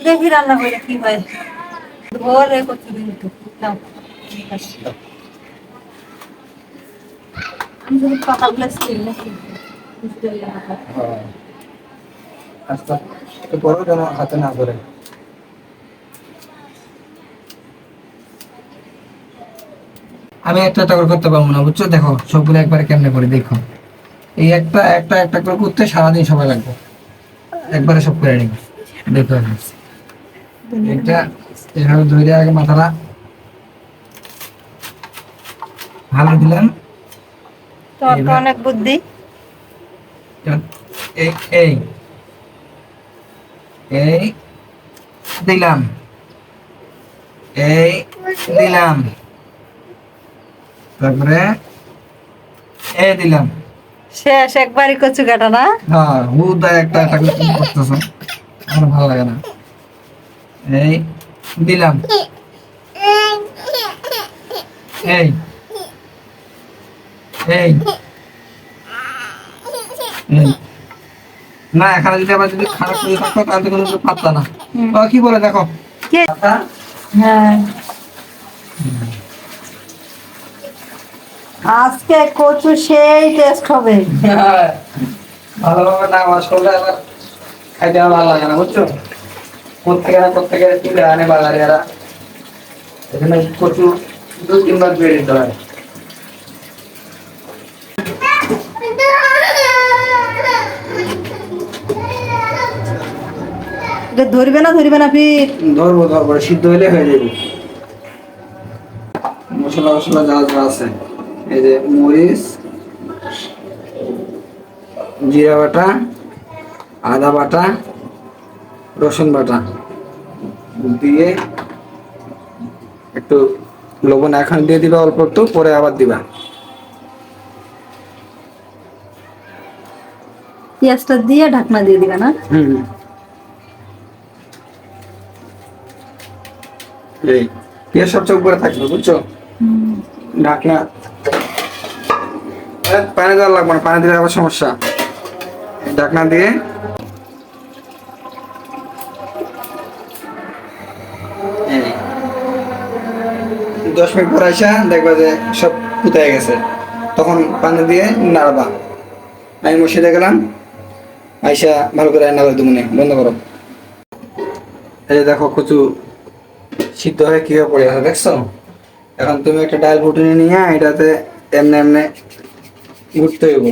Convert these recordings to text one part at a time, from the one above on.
দেখি রান্না করে কি হয়। ঘরে কচু কিন্তু নাও, ঠিক আছে। আমি যদি পাতাগুলো ছিল নাকি বুঝতে পারলাম। হ্যাঁ, আস্তে একটু বড় যেন হাতে না ধরে। আমি একটা একটা করে করতে পারবো না, বুঝছো? দেখো সবগুলো একবারে কেমনে করে দেখো। এই একটা একটা একটা করে করতে সারাদিন সময় লাগবে, একবারে সব করে নিবি। দেখো এখন এটা এভাবে ধরে আগে মাথাটা ভালো দিলাম। তোর তো এইবার অনেক বুদ্ধি। এই এই এই দিলাম, এই দিলাম, তারপরে এই দিলাম। শেষ একবারই কচু কাটা না? হ্যাঁ, হুদা একটা একটা করে তুমি করতেছো, আমার ভালো লাগে না। এই দিলাম, এই এই এই না, এখানে যদি আবার যদি খারাপ করে থাকতো তাহলে তো কোনো পারতা না। ও কি বলে দেখো। কে? হ্যাঁ, আজকে কচু সেই টেস্ট হবে। হ্যাঁ, ভালোভাবে না ওয়াশ করলে আবার খাইতে আমার ভালো লাগে না, বুঝছো? কোত্থেকে তুলে আনে বাজারে এরা, এখানে কচু 2-3 বার ধুয়ে দিতে হয়। এটা ধরবে না ফির? ধরবো ধরবো, সিদ্ধ হইলে হয়ে যাবে। মশলা মশলা যা যা আছে, এই যে মরিচ, জিরা বাটা, আদা বাটা, রসুন বাটা দিয়ে একটু লবণ এখন দিয়ে দিবা অল্প একটু, পরে আবার দিবা। পেঁয়াজটা দিয়ে ঢাকনা দিয়ে দিবা না? হুম, এই পেঁয়াজ সব চোখ করে থাকবে, বুঝছো? ঢাকনা পানি দেওয়া লাগবে না, পানি দিলে আবার সমস্যা। ঢাকনা দিয়ে এই 10 মিনিট পর আইসা দেখবা যে সব ফুটাই গেছে, তখন পানি দিয়ে নাড়বা। আমি মশিয়ে গেলাম, আইসা ভালো করে রান্না করে দেবো। বন্ধ করো। এই যে দেখো কচু সিদ্ধ হয়ে কিভাবে পড়ে আছে, দেখছো? এখন তুমি একটা ডাল ফুটনি নিয়ে এটাতে এমনি এমনি ঘুরতে হইব,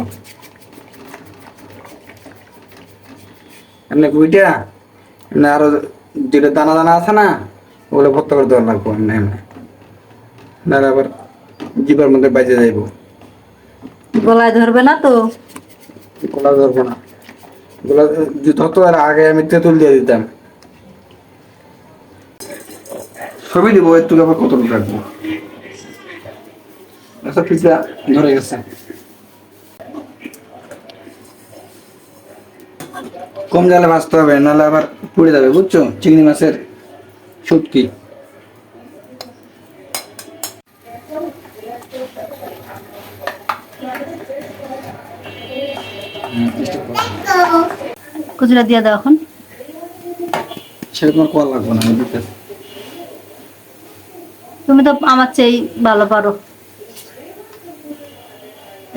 এমনি গুইটা এমনি আরো যেটা দানা দানা আছে না, ওগুলো ভর্তা করে দেওয়ার লাগবো এমনি এমনি, নাহলে আবার জিবার মধ্যে বাজে যাইব। গলায় ধরবে না তো? গোলা ধরবো না, গোলা ধরতো আর আগে আমি তেঁতুল দিয়ে দিতাম। সবই দিব, একটু আবার কতটুকু রাখবো। আচ্ছা, পিঠা ধরে গেছে। কম জালে ভাজতে হবে, নাহলে আবার পুড়ে যাবে, বুঝছো? চিংড়ি মাছের শুটকি। কচুটা দিয়ে দাও এখন। সেটা তোমার কোয়া লাগবে না, আমি দিতে। তুমি তো আমার চেয়ে ভালো পারো।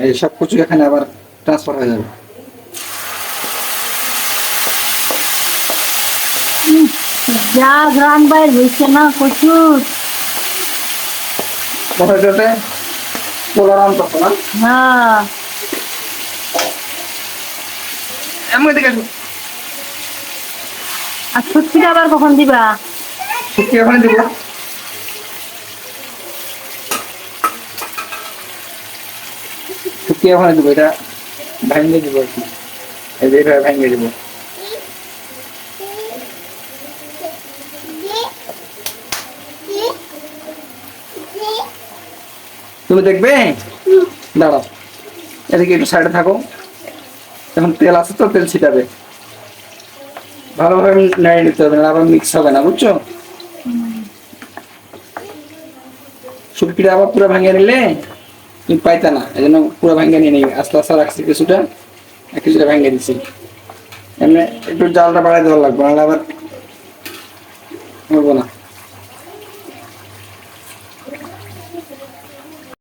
এই সব কিছু এখানে আবার ট্রান্সফার হয়ে যাবে। যা গ্রাম বাইর হয়েছে না কচুর। এটাতে পোলার আম করতো না, হ্যাঁ, এমন দিকে আর ছুটকিটা আবার কখন দিবা? শুটকি ওখানে দিব। শুটকি ওখানে দিব, এটা ভাঙিয়ে দিব আর কি। এই যে এইভাবে ভাঙিয়ে দিব। তুমি দেখবে, দাঁড়াও, এদিকে একটু সাইডে থাকো। এখন তেল আছে তো, তেল ছিটাবে, ভালোভাবে নাড়িয়ে নিতে হবে, না আবার মিক্স হবে না, বুঝছো? শুটকিটা আবার পুরো ভাঙিয়ে নিলে তুমি পাইতা না, এই জন্য পুরো ভাঙিয়ে নিয়ে নিই। আস্তে আস্তে রাখছি কিছুটা, কিছুটা ভাঙিয়ে দিচ্ছি। এমনি একটু জালটা বাড়াই দেওয়া লাগবে, নাহলে আবার হবো না।